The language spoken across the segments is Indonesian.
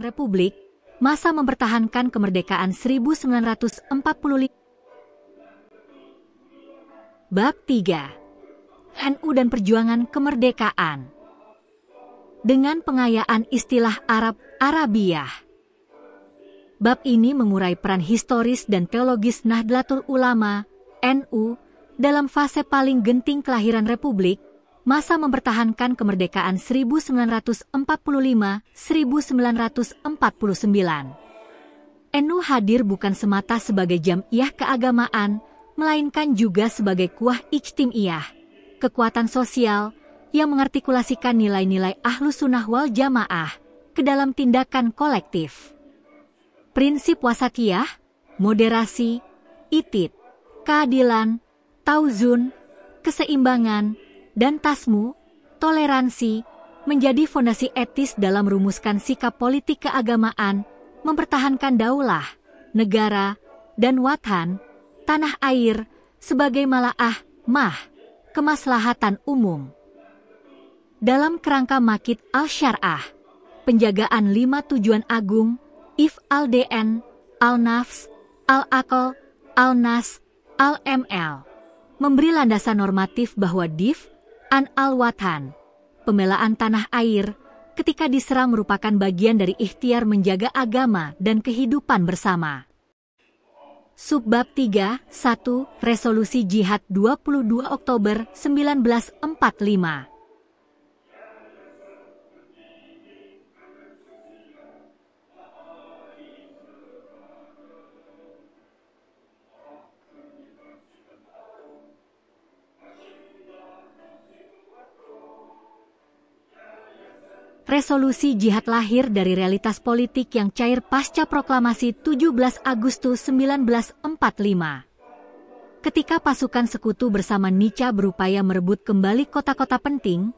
Republik, masa mempertahankan kemerdekaan 1945. Bab 3. NU dan Perjuangan Kemerdekaan. Dengan pengayaan istilah Arab, Arabiyah. Bab ini mengurai peran historis dan teologis Nahdlatul Ulama, NU, dalam fase paling genting kelahiran Republik, masa mempertahankan kemerdekaan 1945-1949. NU hadir bukan semata sebagai jam'iyah keagamaan, melainkan juga sebagai kuah ijtimiyah, kekuatan sosial yang mengartikulasikan nilai-nilai Ahlus Sunnah wal Jamaah ke dalam tindakan kolektif. Prinsip wasatiyah, moderasi, itid, keadilan, tauzun, keseimbangan, dan tasmu, toleransi, menjadi fondasi etis dalam rumuskan sikap politik keagamaan, mempertahankan daulah, negara, dan watan, tanah air, sebagai mala'ah, kemaslahatan umum. Dalam kerangka Makid al-Syar'ah, penjagaan 5 tujuan agung, if al-DN, al-Nafs, al-Aql, al-Nas, al-ML, memberi landasan normatif bahwa dif, an al-Watan, pembelaan tanah air, ketika diserang merupakan bagian dari ikhtiar menjaga agama dan kehidupan bersama. Subbab 3, 1, Resolusi Jihad 22 Oktober 1945. Resolusi Jihad lahir dari realitas politik yang cair pasca proklamasi 17 Agustus 1945. Ketika pasukan sekutu bersama Nica berupaya merebut kembali kota-kota penting,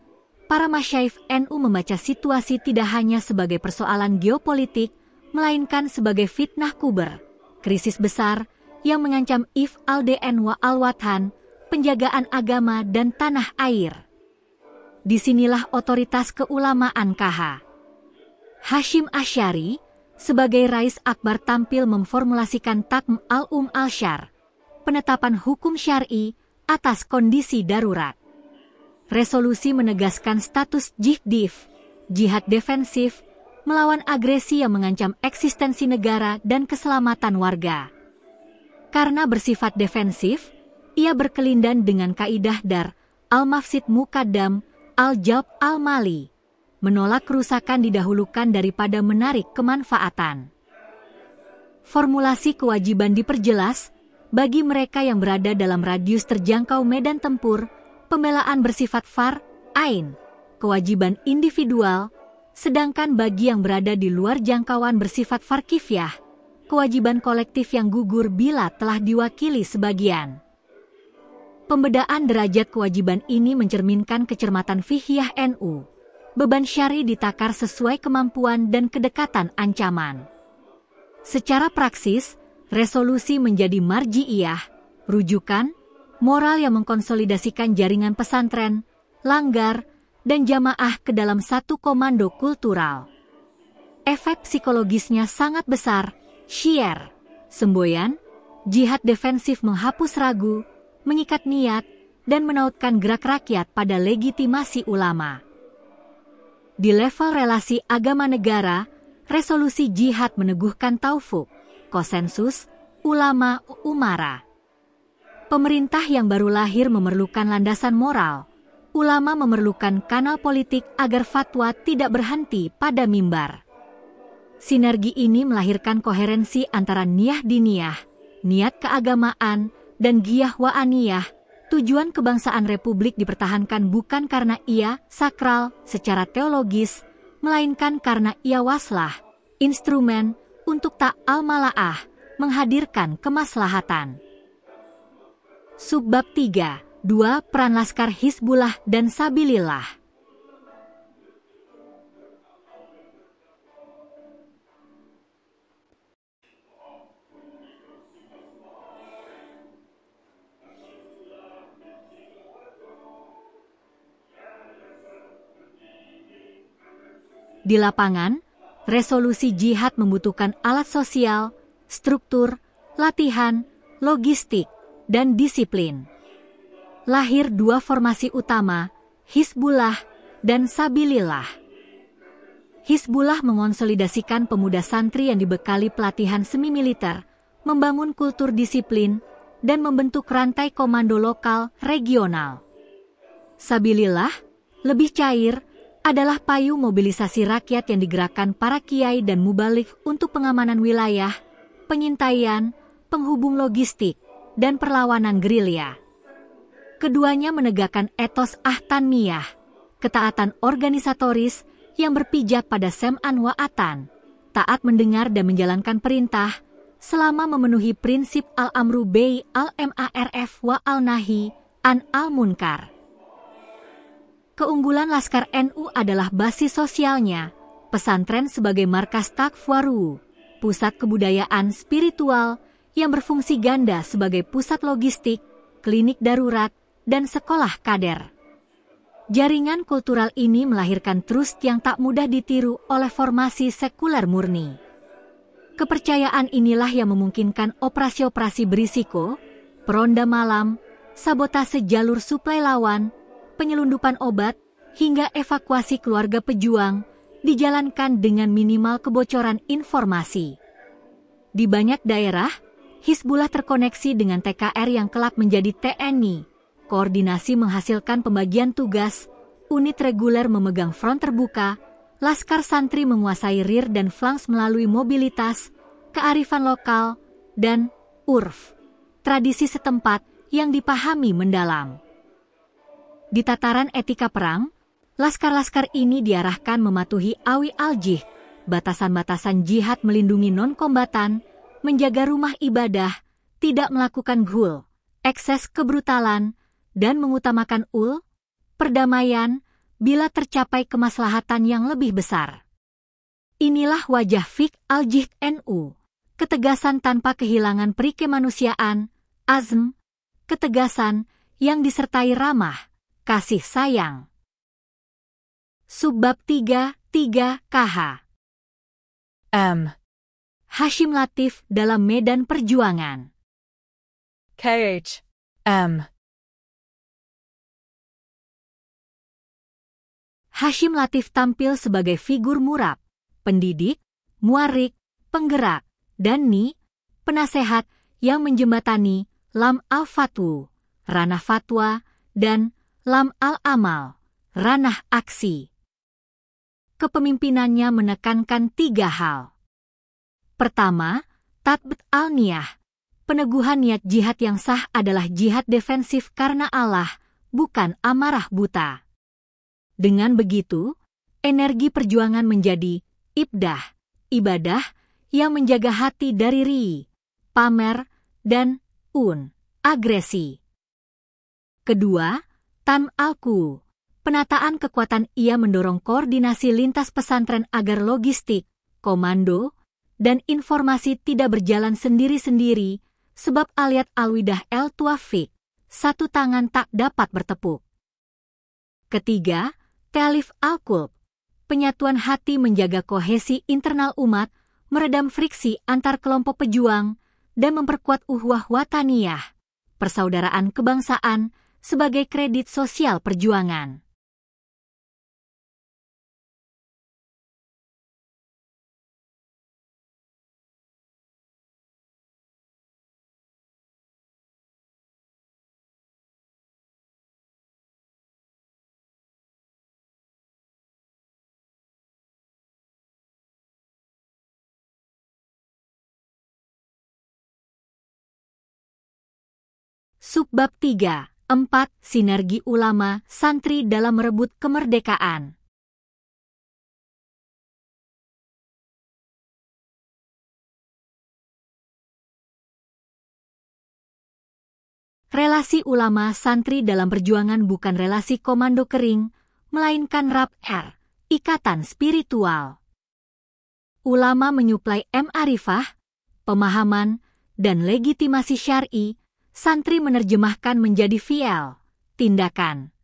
para masyaikh NU membaca situasi tidak hanya sebagai persoalan geopolitik, melainkan sebagai fitnah kuber, krisis besar yang mengancam if al-DN wa al-Watan, penjagaan agama dan tanah air. Disinilah otoritas keulamaan KH. Hashim Asy'ari, sebagai Rais Akbar tampil memformulasikan Takm al-Syar, penetapan hukum syar'i atas kondisi darurat. Resolusi menegaskan status jihdif, jihad defensif, melawan agresi yang mengancam eksistensi negara dan keselamatan warga. Karena bersifat defensif, ia berkelindan dengan kaidah dar, al-mafsid muqaddam, al-jalb al-mali, menolak kerusakan didahulukan daripada menarik kemanfaatan. Formulasi kewajiban diperjelas, bagi mereka yang berada dalam radius terjangkau medan tempur, pembelaan bersifat ain, kewajiban individual, sedangkan bagi yang berada di luar jangkauan bersifat kifyah, kewajiban kolektif yang gugur bila telah diwakili sebagian. Pembedaan derajat kewajiban ini mencerminkan kecermatan fiqhiyah NU. Beban syar'i ditakar sesuai kemampuan dan kedekatan ancaman. Secara praksis, resolusi menjadi marji'iyah, rujukan, moral yang mengkonsolidasikan jaringan pesantren, langgar, dan jamaah ke dalam satu komando kultural. Efek psikologisnya sangat besar, syiar, semboyan, jihad defensif menghapus ragu, mengikat niat, dan menautkan gerak rakyat pada legitimasi ulama. Di level relasi agama negara, resolusi jihad meneguhkan taufuk, konsensus, ulama, umara. Pemerintah yang baru lahir memerlukan landasan moral, ulama memerlukan kanal politik agar fatwa tidak berhenti pada mimbar. Sinergi ini melahirkan koherensi antara niyah diniyah, niat keagamaan, dan giyah wa'aniyah, tujuan kebangsaan Republik dipertahankan bukan karena ia sakral secara teologis, melainkan karena ia waslah, instrumen untuk ta'al mala'ah, menghadirkan kemaslahatan. Subbab 3, 2, Peran Laskar Hizbullah dan Sabilillah. Di lapangan, resolusi jihad membutuhkan alat sosial, struktur, latihan, logistik, dan disiplin. Lahir dua formasi utama, Hizbullah dan Sabilillah. Hizbullah mengonsolidasikan pemuda santri yang dibekali pelatihan semi-militer, membangun kultur disiplin, dan membentuk rantai komando lokal regional. Sabilillah, lebih cair, adalah payung mobilisasi rakyat yang digerakkan para kiai dan mubalik untuk pengamanan wilayah, pengintaian, penghubung logistik, dan perlawanan gerilya. Keduanya menegakkan etos ahtanmiyah, ketaatan organisatoris yang berpijak pada sam'an wa atan, taat mendengar dan menjalankan perintah, selama memenuhi prinsip al-amru bai al-ma'ruf wa al-nahi an al-munkar. Keunggulan Laskar NU adalah basis sosialnya, pesantren sebagai markas takwaru, pusat kebudayaan spiritual yang berfungsi ganda sebagai pusat logistik, klinik darurat, dan sekolah kader. Jaringan kultural ini melahirkan trust yang tak mudah ditiru oleh formasi sekuler murni. Kepercayaan inilah yang memungkinkan operasi-operasi berisiko, peronda malam, sabotase jalur suplai lawan, penyelundupan obat, hingga evakuasi keluarga pejuang dijalankan dengan minimal kebocoran informasi. Di banyak daerah, Hizbullah terkoneksi dengan TKR yang kelak menjadi TNI. Koordinasi menghasilkan pembagian tugas, unit reguler memegang front terbuka, laskar santri menguasai rear dan flanks melalui mobilitas, kearifan lokal, dan urf, tradisi setempat yang dipahami mendalam. Di tataran etika perang, laskar-laskar ini diarahkan mematuhi awi al-jihad, batasan-batasan jihad melindungi non-kombatan, menjaga rumah ibadah, tidak melakukan ghul, ekses kebrutalan, dan mengutamakan perdamaian, bila tercapai kemaslahatan yang lebih besar. Inilah wajah fiqh al-jihad NU, ketegasan tanpa kehilangan peri kemanusiaan, azm, ketegasan yang disertai ramah, kasih sayang. Subbab 3 KH. M. Hashim Latif dalam medan perjuangan. KH. M. Hashim Latif tampil sebagai figur murab, pendidik, muarik, penggerak, dan penasehat yang menjembatani lam al-fatwu, ranah fatwa, dan lam al-amal, ranah aksi. Kepemimpinannya menekankan 3 hal. Pertama, tatbit al-niyah, peneguhan niat jihad yang sah adalah jihad defensif karena Allah, bukan amarah buta. Dengan begitu, energi perjuangan menjadi ibdah, ibadah yang menjaga hati dari ri, pamer, dan agresi. Kedua, tan alku, penataan kekuatan ia mendorong koordinasi lintas pesantren agar logistik, komando, dan informasi tidak berjalan sendiri-sendiri, sebab aliat alwidah el tuafik, satu tangan tak dapat bertepuk. Ketiga, ta'alif al-qulb, penyatuan hati menjaga kohesi internal umat, meredam friksi antar kelompok pejuang, dan memperkuat uhwah wataniyah, persaudaraan kebangsaan, sebagai kredit sosial perjuangan. Subbab 3, 4, sinergi ulama, santri dalam merebut kemerdekaan. Relasi ulama santri dalam perjuangan bukan relasi komando kering, melainkan rab-er, ikatan spiritual. Ulama menyuplai ma'rifah, pemahaman, dan legitimasi syar'i, santri menerjemahkan menjadi fi'al, tindakan.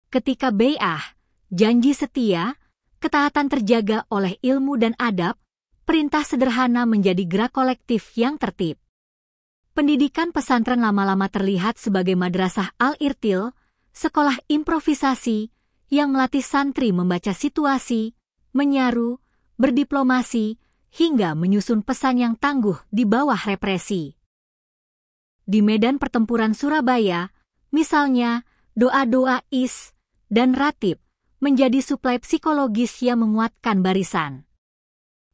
Ketika bai'ah, janji setia, ketaatan terjaga oleh ilmu dan adab, perintah sederhana menjadi gerak kolektif yang tertib. Pendidikan pesantren lama-lama terlihat sebagai madrasah al-irtil, sekolah improvisasi yang melatih santri membaca situasi, menyaru, berdiplomasi, hingga menyusun pesan yang tangguh di bawah represi. Di medan pertempuran Surabaya, misalnya, doa-doa is dan ratib menjadi suplai psikologis yang menguatkan barisan.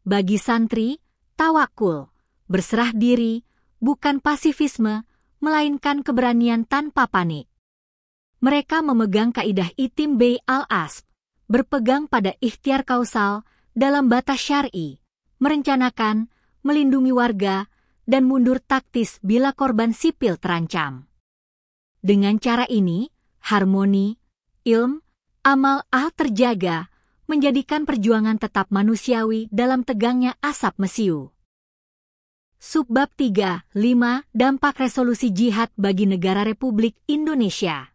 Bagi santri, tawakul, berserah diri, bukan pasifisme, melainkan keberanian tanpa panik. Mereka memegang kaidah itim bay al-asb, berpegang pada ikhtiar kausal dalam batas syar'i, merencanakan, melindungi warga, dan mundur taktis bila korban sipil terancam. Dengan cara ini, harmoni, ilm, amal terjaga, menjadikan perjuangan tetap manusiawi dalam tegangnya asap mesiu. Subbab 3.5 Dampak Resolusi Jihad bagi Negara Republik Indonesia.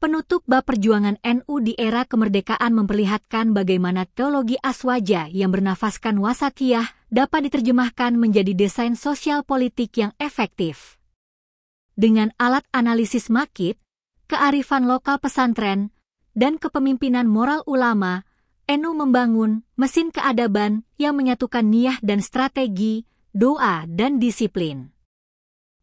Penutup bab perjuangan NU di era kemerdekaan memperlihatkan bagaimana teologi aswaja yang bernafaskan wasatiyah dapat diterjemahkan menjadi desain sosial politik yang efektif. Dengan alat analisis makit, kearifan lokal pesantren, dan kepemimpinan moral ulama, NU membangun mesin keadaban yang menyatukan niyah dan strategi, doa dan disiplin.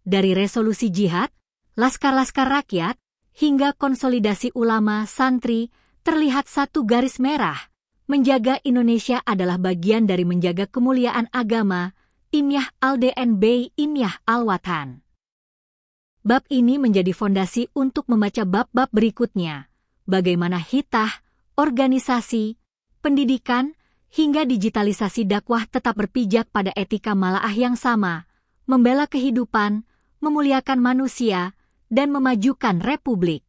Dari resolusi jihad, laskar-laskar rakyat, hingga konsolidasi ulama santri, terlihat satu garis merah. Menjaga Indonesia adalah bagian dari menjaga kemuliaan agama, Imyah al-DNB Imyah al-Watan. Bab ini menjadi fondasi untuk membaca bab-bab berikutnya, bagaimana hitah, organisasi, pendidikan, hingga digitalisasi dakwah tetap berpijak pada etika malaah yang sama, membela kehidupan, memuliakan manusia, dan memajukan republik.